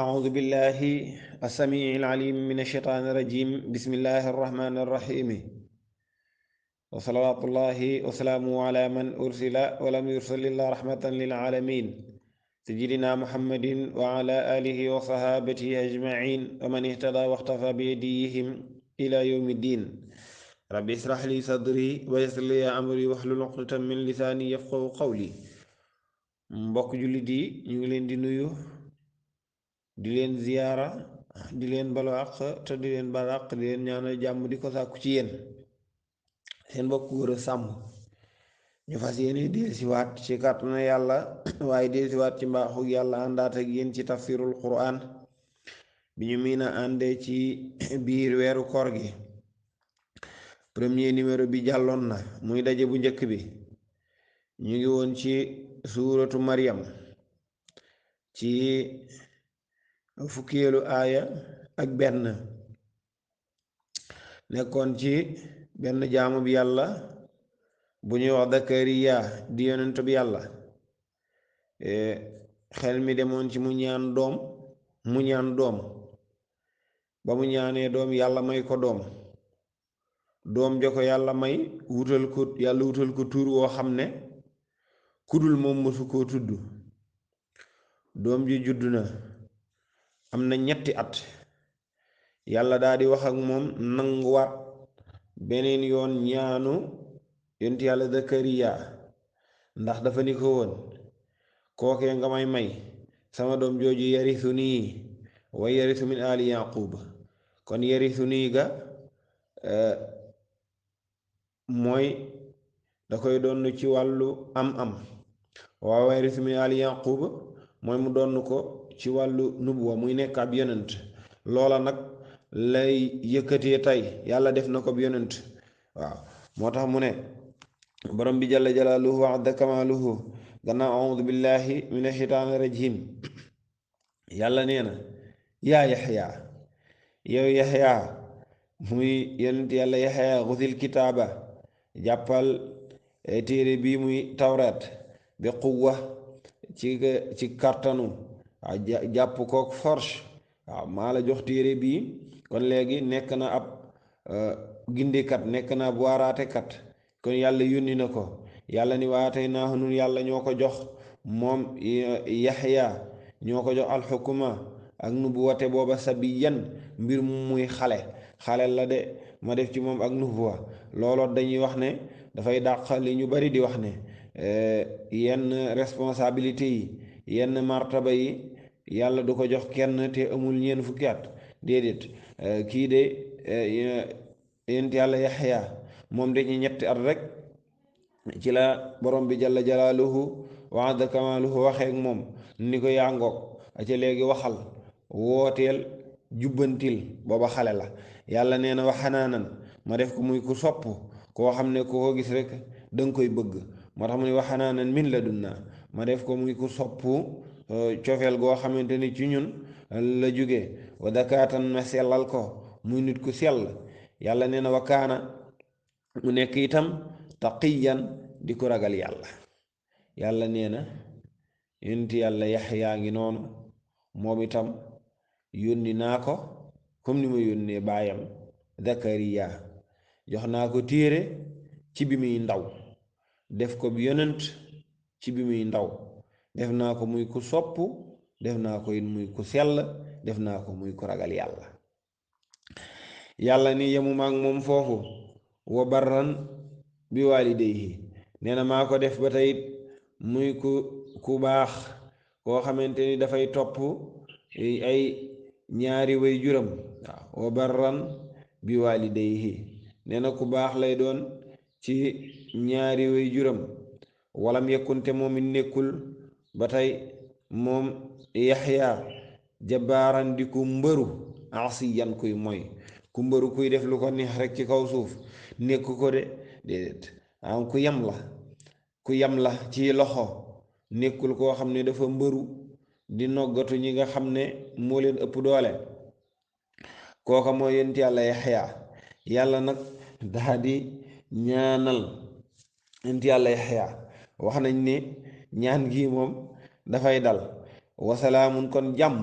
أعوذ بالله السميع العليم من الشيطان الرجيم بسم الله الرحمن الرحيم وصلوات الله وسلامه على من أرسل ولم يرسل إلا رحمة للعالمين سيدنا محمد وعلى آله وصحابته أجمعين ومن اهتدى واختفى بهديهم إلى يوم الدين رب اشرح لي صدري ويسر لي أمري واحلل عقدة من لساني يفقهوا قولي mbokk jullit yi ñu ngi leen di nuyu di leen ziyaara di leen balu àq te di leen balu àq di leen ñaanal jàmm di ko sàkku ci yéen seen mbokk Gora Samb ñu fas yéene dellusiwaat ci kàttanu yàlla waaye dellusiwaat ci mbaaxu yàlla àndaat ak yéen ci tafsirul quran bi ñu miin a àndee ci biir weeru koor gi premier numéro bi jàlloon na muy daje bu njëkk bi ñu ngi woon ci suuratu Maryam ci fukkeelu aaya ak benn nekkoon ci benn jaamu bi yàlla bu ñuy wax Zakariya di yonent bi yàlla xel mi demoon ci mu ñaan doom ba mu ñaanee doom yàlla may ko doom jo ko yàlla may wutal ko tur woo xam ne kudul moom mësu koo tudd doom ji judd na am na 3 at yàlla daal di wax ak moom nanguwaat beneen yoon ñaanu yonent yàlla Zakariya ndax dafa ni ko woon kookee nga may sama doom jooju yarisu nii wa yarisu min ali yaqub kon yarisu nii ga mooy da koy doon ci wàllu am waaw yarisu min ali yaqub mooy mu doon ko ci wàllu nubuwa muy nekk ab yonent loola nag lay yëkkatee tey yàlla def na ko ab yonent waaw moo tax mu ne borom bi jalla jalaaluhu wa azza kamaaluhu gannaaw audu billahi min ashitaani rajim yàlla nee na yaa yaxya yow yaxya muy yonent yàlla yaxya xusil kitaaba jàppal téere bii muy tawraat bi quwwa ci kartanu waaw jàpp kook force waaw maa la jox téere bii kon léegi nekk na ab gindikat nekk na ab waaraatekat kon yàlla yónni na ko yàlla ni waatey naahu nun yàlla ñoo ko jox moom yaxya ñoo ko jox alxukuma ak nubuwate booba sabiyan mbir mu muy xale la de ma def ci moom ak nubuwa looloo dañuy wax ne dafay dàq li ñu bari di wax ne yenn responsabilité yi yenn martaba yi yàlla du ko jox kenn te amul ñeen fukki at déedéet kii de yent yàlla yaxya moom de ñu 3 at rek ci la borom bi jalla jalaaluhu wa azza kamaaluhu waxeek moom ni ko yaa ngoog ca léegi waxal wooteel jubbantil booba xale la yàlla nee na waxanaanan ma def ko muy ku sopp koo xam ne ku ko gis rek danga koy bëgg moo tax mu ne waxanaanan min ladunna ma def ko muy ku soppu cofeel goo xamante ni ci ñun la jóge wa dakaatan ma sellal ko muy nit ku sell yàlla nee na wa kaana mu nekk itam taqiyan di ko ragal yàlla nee na yonent yàlla yaxyaa ngi noonu moom itam yónni naa ko comme ni ma yónnee baayam Zakariya jox naa ko téere ci bi muy ndaw def ko yonent ci bi muy ndaw def naa ko muy ku sopp def naa ko it muy ku sell def naa ko muy ku ragal yàlla ni yemuma ak moom foofu wa barran bi waalidayhi nee na maa ko def ba tey muy ku baax koo xamante ni dafay topp ay ñaari way juram waaw wa barran bi waalidayhi nee na ku baax lay doon ci ñaari way juram walam yekkunte moom it nekkul ba tey moom yaxya jabaaran di ku mbëru asiyan kuy moy ku mbëru kuy def lu ko neex rek ci kaw suuf nekku ko de déedéet am ku yam la ci loxo nekkul koo xam ne dafa mbëru di noggatu ñi nga xam ne moo leen ëpp doole kooka mooy yonent yàlla yaxya yàlla nag daa di ñaanal yonent yàlla yaxya wax nañ ne ñaan gi moom dafay dal wasalaamun kon jàmm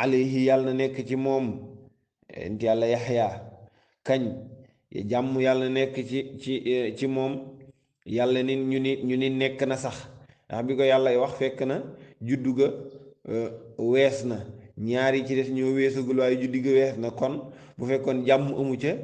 alayhi yàlla na nekk ci moom yonent yàlla yaxya kañ jàmm yàlla na nekk ci moom yàlla ni ñu ni nekk na sax ndax bi ko yàlla wax fekk na juddu ga wees na ñaari ci des ñoo weesagul waaye juddu ga wees na kon bu fekkoon jàmm amu ca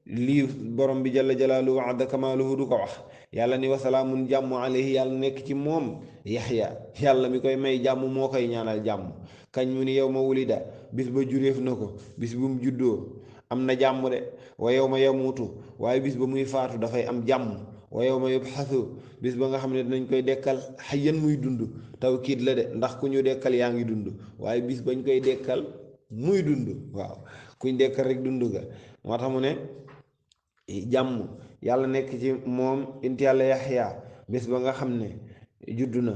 lii borom bi jalla jalaaluhu wa adda kamaaluhu du ko wax yàlla ni wasalaamun jàmm alayhi yàlla nekk ci moom yaxya yàlla mi koy may jàmm moo koy ñaanal jàmm kañ mu ni yow ma wulida bis ba juréef na ko bis bu mu juddoo am na jàmm de wa yow ma yamuutu waaye bis ba muy faatu dafay am jàmm wa yow ma yubxasu bis ba nga xam ne dinañ koy dekkal xayyan muy dund tawkiid la de ndax ku ñu dekkal yaa ngi dund waaye bis bañ koy dekkal muy dund waaw kuñ dekkal rek dund ga moo tax mu ne jàmm yàlla nekk ci moom inti yàlla yaxya bis ba nga xam ne juddu na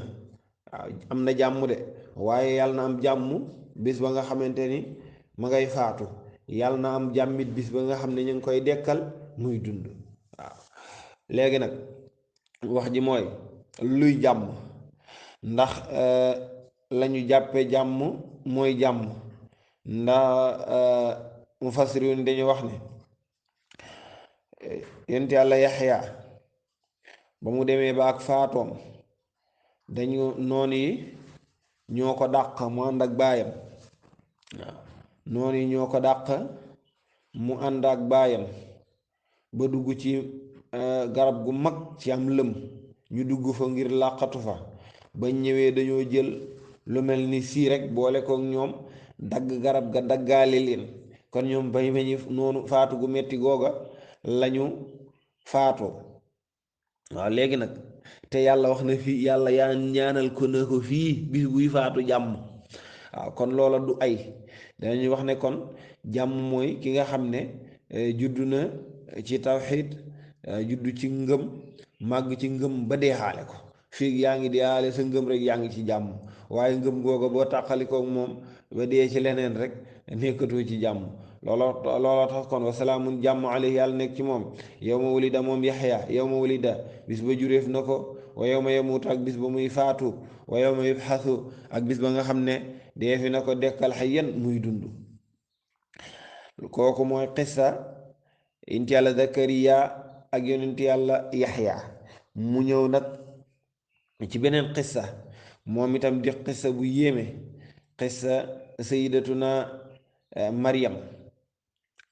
waaw am na jàmm de waaye yàlla na am jàmm bis ba nga xamante ni ma ngay faatu yàlla na am jàmmit bis ba nga xam ne ñu ngi koy dekkal muy dund waaw léegi nag wax ji mooy luy jàmm ndax lañu jàppe jàmm mooy jàmm ndax mufassirun dañu wax ne yonent yàlla yaxya ba mu demee ba ak faatoom dañu noon yi ñoo ko dàq mu ànd ak baayam waaw noon yi ñoo ko dàq mu ànd ak baayam ba dugg ci garab gu mag ci am lëm ñu dugg fa ngir làqatu fa bañ ñëwee dañoo jël lu mel ni sii rek boole kook ñoom dagg garab ga daggaale leen kon ñoom bay meñi noonu faatu gu metti googa lañu faatoo waaw léegi nag te yàlla wax na fii yàlla yaa ñaanal ko na ko fii bis buy faatu jàmm waaw kon loola du ay dañuy wax ne kon jàmm mooy ki nga xam ne juddu na ci tawxiid juddu ci ngëm màgg ci ngëm ba deexaale ko fii yaa ngi deexaale sa ngëm rek yaa ngi ci jàmm waaye ngëm googa boo tàqalikook moom ba dee ci leneen rek nekkatoo ci jàmm looloo tax kon wasalaamun jàmm alayhi yàlla nekk ci moom yow ma wulida moom yaxya yow ma wulida bis ba juréef na ko wa yow ma yamuutu ak bis ba muy faatu wa yow ma yubxasu ak bis ba nga xam ne deefi na ko dekkal xayyan muy dund kooku mooy xissa yonent yàlla zakariya ak yonent yàlla yaxya mu ñëw nag ci beneen xissa moom itam di xissa bu yéeme xissa sayidatuna maryam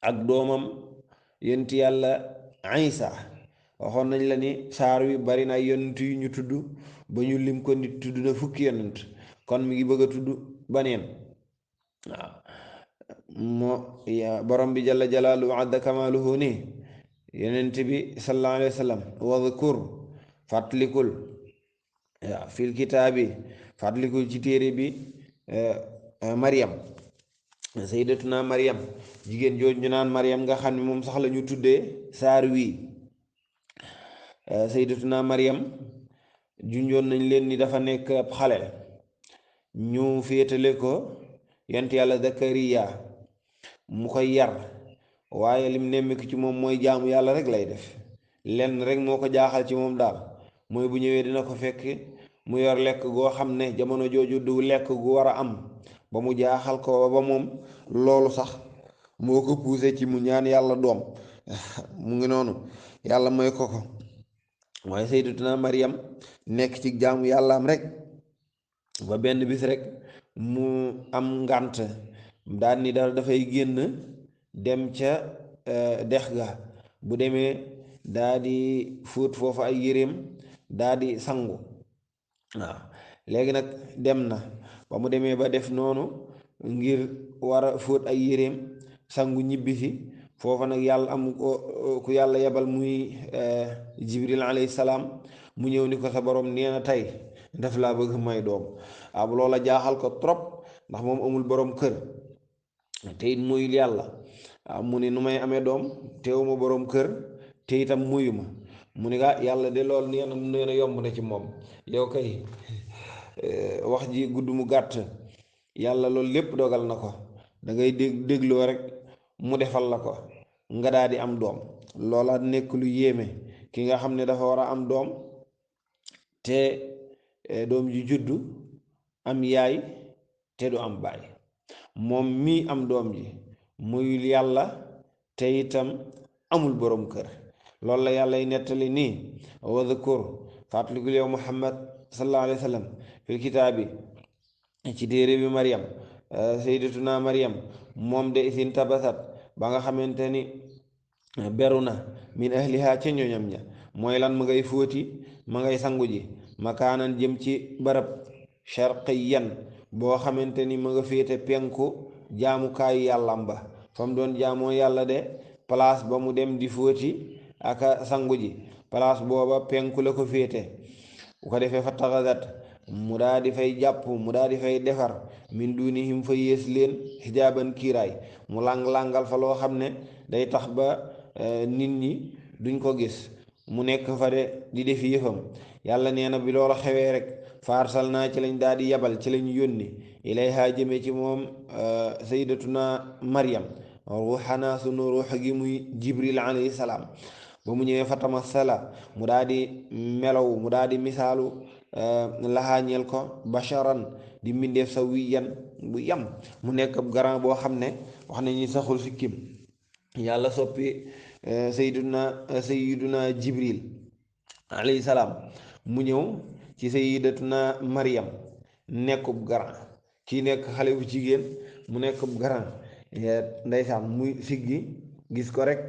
ak doomam yonent yàlla isa waxoon nañ la ni saar wi bari na ay yonent yu ñu tudd ba ñu lim ko nit tudd na fukki yonent kon mi ngi bëgg a tudd baneen waaw moo borom bi jalla jalaaluhu adda kamaaluhu ni yonent bi sallallahu alayhi wa sallam wadkur fàttalikul waaw fil kitaabi fàttalikul ci téere bi Maryam sayyidatuna Maryam jigéen jooju ñu naan Maryam nga xam ne moom sax la ñu tuddee saar wii sayyidatuna Maryam junjoon nañ leen ni dafa nekk ab xale ñu féetale ko yonent yàlla Zakariya mu koy yar waaye lim nemmiku ci moom mooy jaamu yàlla rek lay def lenn rek moo ko jaaxal ci moom daal mooy bu ñëwee dina ko fekk mu yor lekk goo xam ne jamono jooju du lekk gu war a am ba mu jaaxal ko ba moom loolu sax moo ko poussé ci mu ñaan yàlla doom mu ngi noonu yàlla may ko waaye sayyidatuna Maryam nekk ci jaamu yàllaam rek ba benn bis rek mu am ngànt daal ni dafay génn dem ca dex ga bu demee daa di fóot foofu ay yéreem daa di sangu waaw léegi nag dem na ba mu demee ba def noonu ngir war a fóot ay yéreem sangu ñibbisi foofa nag yàlla am ku yàlla yebal muy jibril alayhi salaam mu ñëw ni ko sa borom nee na tey daf laa bëgg may doom waaw loola jaaxal ko trop ndax moom amul borom kër te it muyul yàlla waaw mu ni nu may amee doom teewuma borom kër te itam muyu ma mu ni yàlla de loolu nee na yomb na ci moom yow kay wax ji gudd mu gàtt yàlla loolu lépp dogal na ko da ngay dégloo rek mu defal la ko nga daal di am doom loola nekk lu yéeme ki nga xam ne dafa war a am doom te doom ji juddu am yaay te du am baay moom mii am doom ji muyul yàlla te itam amul boroom kër. loolu la yàlla y nettali nii wadkur fàttalikul yow muhammad sallallahu alayhi wa sallam fil kitaabi ci téere bi Maryam sayyidatuna Maryam moom de isin tabasat ba nga xamante ni beru na min ahliha ca ñoñam ña mooy lan ma ngay fóoti ma ngay sangu ji makaanan jëm ci barab sharqiyan boo xamante ni ma nga féete penku jaamukaayu yàllam ba fa mu doon jaamoo yàlla de place ba mu dem di fóoti aka sangu ji place booba penku la ko féete bu ko defee fa taxasat mu daa di fay jàpp mu daa di fay defar min dunihim fa yées leen xijaaban kiiraay mu lang-langal fa loo xam ne day tax ba nit ñi duñ ko gis mu nekk fa de di def yëfam yàlla nee na bi loola xewee rek faarsal naa ci lañ daal di yabal ci lañ yónni ilayha jëme ci moom sayyidatuna Maryam ruuxanaa sunu ruux gi muy jibril alayhi salaam ba mu ñëwee fatama sala mu daal di melow mu daal di misaalu laxaañeel ko basharan di mbindeef sa wiyan bu yam mu nekk ab grand boo xam ne wax nañu saxul sikkim yàlla soppi sayyiduna jibril alayhi salaam mu ñëw ci sayyidatuna Maryam nekkub grand kii nekk xale bu jigéen mu nekkub grand ndeysaan muy siggi gis ko rek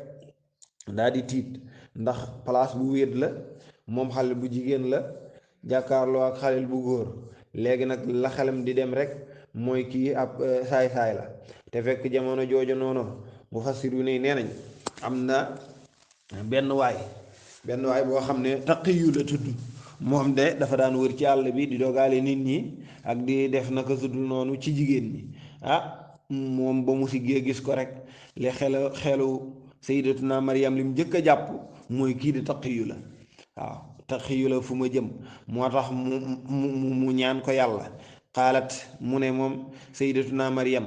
daal di tiit ndax place bu wéet la moom xale bu jigéen la jàkkaarloo ak xale bu góor léegi nag la xelam di dem rek mooy kii ab saay-saay la te fekk jamono jooju noonu mufassiru ne nee nañ am na benn waay boo xam ne taqiyu la tudd moom de dafa daan wër ci àll bi di dogaale nit ñi ak di def naka sudul noonu ci jigéen ñi moom ba mu siggee gis ko rek li xelu sayyidatuna Maryam li mu njëkk a jàpp mooy kii di taqiyu la waaw taqiyu la fu ma jëm moo tax mu ñaan ko yàlla xaalat mu ne moom sayyidatuna Maryam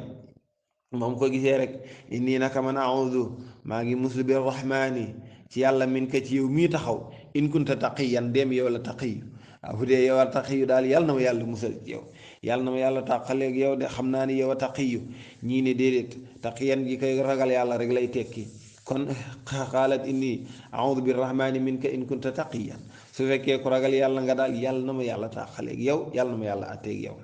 moom ko gisee rek inni naka man a'udhu maa ngi muslu bir rahmaani ci yàlla min ka ci yow mii taxaw in kunta taqiyan dem yow la taqiyu waaw bu dee yow a taqiyu daal yàlla na ma yàlla musal ci yow yàlla na ma yàlla tàqaleeg yow de xam naa ni yow a taqiyu ñii ne déedéet taqiyan gi koy ragal yàlla rek lay tekki kon xaalat inni a'udhu bir rahmaani min ka in kunta taqiyan su fekkee ko ragal yàlla nga daal yàlla na ma yàlla tàqaleeg yow yàlla na ma yàlla atteeg yow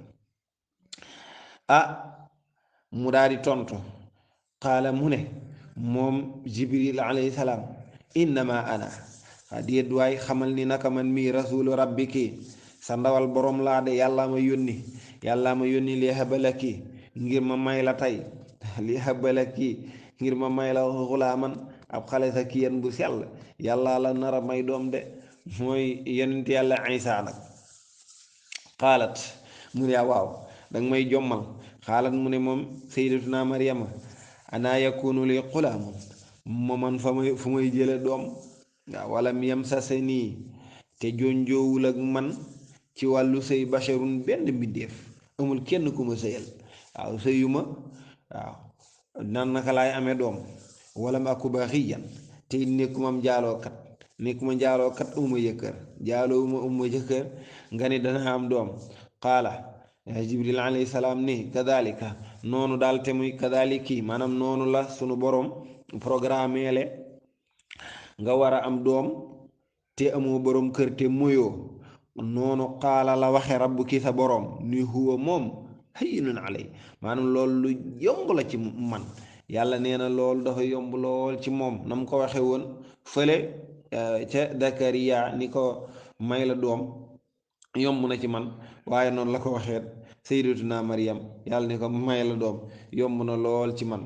mu daal di tontu qaala mu ne moom jibril alayhi salaam innama ana déet waay xamal ni naka man mii rasulu rabbiki sa ndawal borom laa de yàllaa ma yónni li habalaki ngir ma may la tey li habalaki ngir ma may la xulaaman ab xale sa kiyan bu sell yàllaa la nara may doom de mooy yonent yàlla Isaa nag xaalat mu ne waaw danga may jommal xaalat mu ne moom sayyidatuna Maryama ana yakunu li xulaamun ma man fu may jële doom waaw walam yamsasanii te jonjoowul ak man ci wàllu sëy basharun benn mbindéef amul kenn ku ma sëyal waaw sëyuma waaw nan naka laay amee doom walam aku baxiyan te nekkuma njaalookat uma jëkkër uma jëkkër nga ne dana am doom qaala jibril alayhi salaam ni kadalika noonu daal te muy kadaliki maanaam noonu la sunu borom programmeele nga war a am doom te amoo borom kër te moyoo noonu qaala la waxe rabbuki sa borom ni huwa moom hayyinun alay maanaam loolu lu yomb la ci man yàlla nee na loolu dafa yomb lool ci moom na mu ko waxe woon fële ca Zakariya ni ko may la doom yomb na ci man waaye noonu la ko waxee sayyidatuna Maryam yàlla ni ko may la doom yomb na lool ci man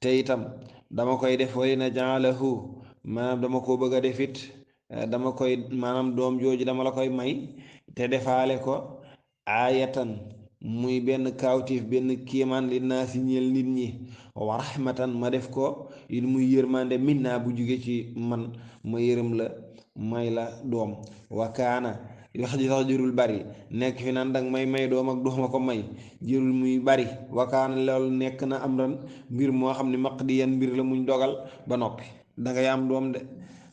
te itam dama koy def wali na jaalahu maanaam dama ko bëgg a defit dama koy maanaam doom jooju dama la koy may te defaale ko aayatan muy benn kaawtiif benn kéemaan li naa si ñeel nit ñi wa rahmatan ma def ko it muy yërmande min naa bu jóge ci man ma yërëm la may la doom wa kaana wax ji sax jërul bari nekk fi naan danga may doom ak dooma ko may jërul muy bari wa kaana loolu nekk na am ran mbir moo xam ne maqdiyan mbir la muñ dogal ba noppi dangay am doom de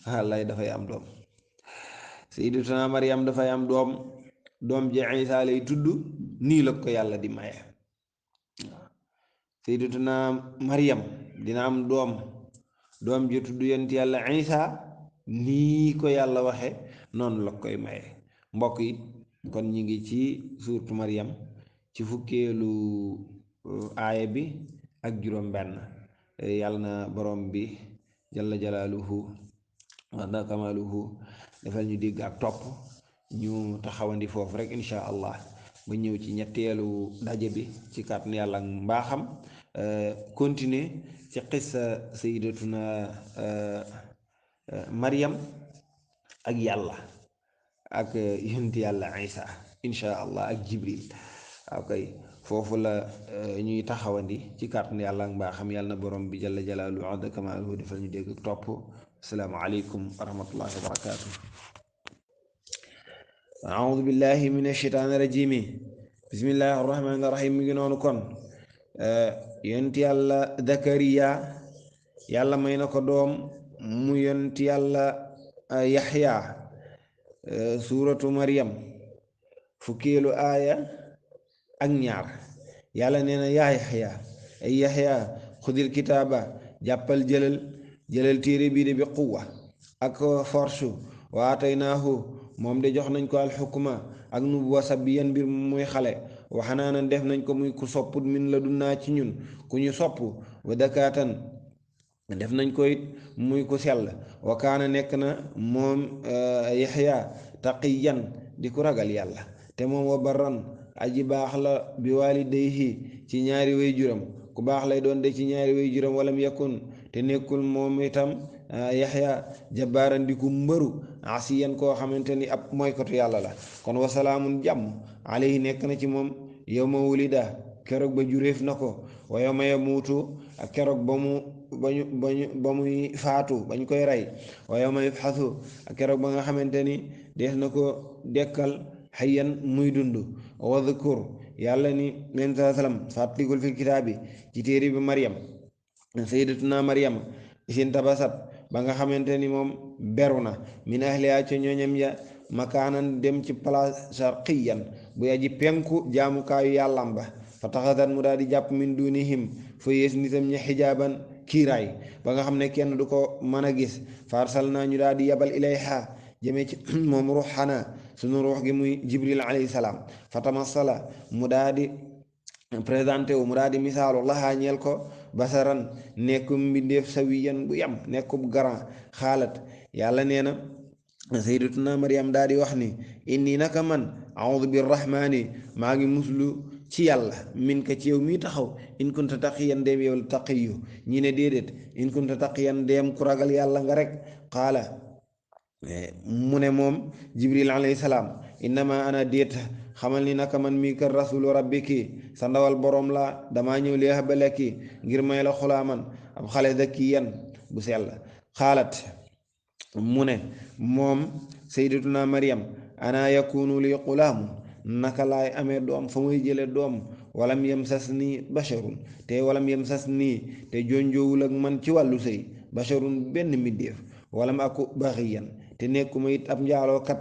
wallaay dafay am doom sayyidatuna Maryam dafay am doom ji Isaa lay tudd nii la ko yàlla di maye sayyidatuna Maryam dina am doom ji tudd yonent yàlla Isa nii ko yàlla waxe noonu la koy maye. mbokk yi kon ñi ngi ci suurtu Maryam ci fukkeelu aaya bi ak juróom benn. yàlla na borom bi jalla jalaaluhu wa kamaaluhu defal ñu digg ak topp. ñu taxawandi foofu rek insha allah ba ñëw ci ñetteelu daje bi ci kàttan yàlla ak mbaaxam, continuer ci xissa sayyidatuna Maryam ak yàlla ak yonent yàlla Isa insha allah ak Jibril. ok foofu la ñuy taxawandi ci kàttan yàlla ak mbaaxam. yàlla na borom bi jalla jalaaluhu wa kamaaluhu defal ñu dégg ak topp. assalaamu aleykum wa rahmatullahi wa barakaatu. أعوذ بالله من الشيطان الرجيم بسم الله الرحمن الرحيم. mi ngi noonu kon yonent yàlla Zakariya yàlla may na ko doom mu yonent yàlla Yaxya. suuratu Maryam fukkeelu aaya ak ñaar. yàlla nee na yaa Yaxya ay Yaxya xudil kitaaba jàppal jëlal téere bii de bi quwwa ak force wa ataynaahu moom de jox nañ ko alxukma ak nubuwa sabiyan mbir muy xale wa xanaanan def nañ ko muy ku sopput min la dunnaa ci ñun ku ñu sopp wa dakaatan def nañ ko it muy ku sell wa kaana nekk na moom Yaxya taqiyan di ku ragal yàlla te moom wa barran aji baax la bi waalidayhi ci ñaari way juram ku baax lay doon de ci ñaari way juram walam yakun te nekkul moom itam Yaxya jabbaaran di ku mbëru asiyan koo xamante ni ab moykatu yàlla la. kon wasalaamun jàmm alayhi nekk na ci moom yawma wulida keroog ba juréef na ko wa yawma yamuutu ak keroog ba muy faatu bañ koy rey wa yawma yubxasu ak keroog ba nga xamante ni dees na ko dekkal xayyan muy dund. wa dhkur yàlla ni leen saa sallam fàttalikul fil kitaabi ci téere bi Maryam sayyidatuna Maryam isin tabasat ba nga xamante ni moom beru na min ahliha ca ñooñam ya makaanan dem ci place sharqiyan bu aji penku jaamukaayu yàllam ba fa taxasat mu daal di jàpp min dunihim fa yées nitam ña xijaaban kiiraay ba nga xam ne kenn du ko mën a gis. farsal naa ñu daal di yabal ilayha jëmee ci moom ruuxana sunu ruux gi muy Jibril alayhi salaam fa tamassala mu daal di présenté wu mu daal di misaalu laxaa ñeel ko basaran nekkum mbindeef sawiyan bu yam nekkub grand. xaalat yàlla nee na sayyidatuna Maryam daal di wax ni inni naka man a'udhu birrahmani maa ngi muslu ci yàlla min ka ci yow mii taxaw in kunta taqiyan dem yow la taqiyu ñi ne déedéet in kunta taqiyan dem ku ragal yàlla nga rek. qaala mu ne moom Jibril alayhi salaam innama ana déet xamal ni naka man mii kër rasulu rabbiki sa ndawal boroom la damaa ñëw li habalaki ngir may la xulaaman ab xale zakiyan bu sell. xaalat mu ne moom sayyidatuna Maryam ana yakunu li xulaamu naka laay amee doom fa muy jële doom walam yamsasni basharun te walam yamsasni te jonjoowul ak man ci wàllu sëy basharun benn mbindéef walam aku baxiyan te nekkuma it ab njaalookat.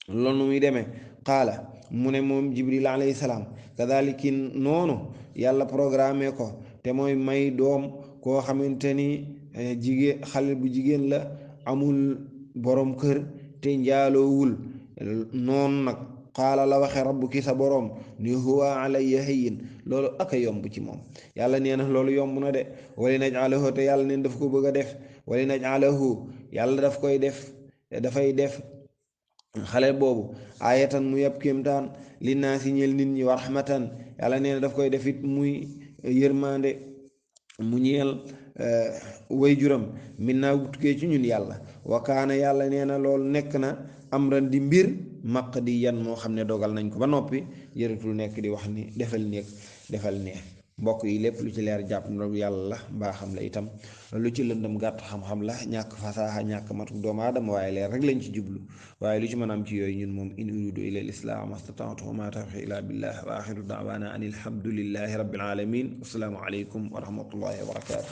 loolu muy demee qaala mu ne moom Jibril alayhi salaam kadhalika noonu yàlla programme ko te mooy may doom koo xamante ni xale bu jigéen la amul borom kër te njaaloowul. noonu nag qaala la waxe rabbuki sa boroom ni huwa alayya hayyin loolu aka yomb ci moom. yàlla nee na loolu yomb na de wali naj'alahu te yàlla neen daf ko bëgg a def wali naj'alahu yàlla daf koy def dafay def xale boobu ayatan mu yab kéemtaan li naa si ñeel nit ñi wa rahmatan yàlla nee na daf koy def it muy yërmande mu ñeel way juram min naa tukkee ci ñun yàlla wa kaana yàlla nee na loolu nekk na amran di mbir maqdiyan moo xam ne dogal nañ ko ba noppi jërëtul nekk di wax ni defal ne mbokk yi lépp lu ci leer jàpp na yàlla la mbaaxam la itam lu ci lëndëm gàtt xam-xam la ñàkk fasaaxa ñàkk matuk doomu aadama waaye leer rek lañ ci jublu waaye lu ci mën am ci yooyu ñun moom in uridu ila al-islam mastata'tu wa ma tawfiqi illa billah wa axiru da'wana an alhamdulillahi rabbil alamin. Assalaamu aleykum wa rahmatullahi wa barakatuh.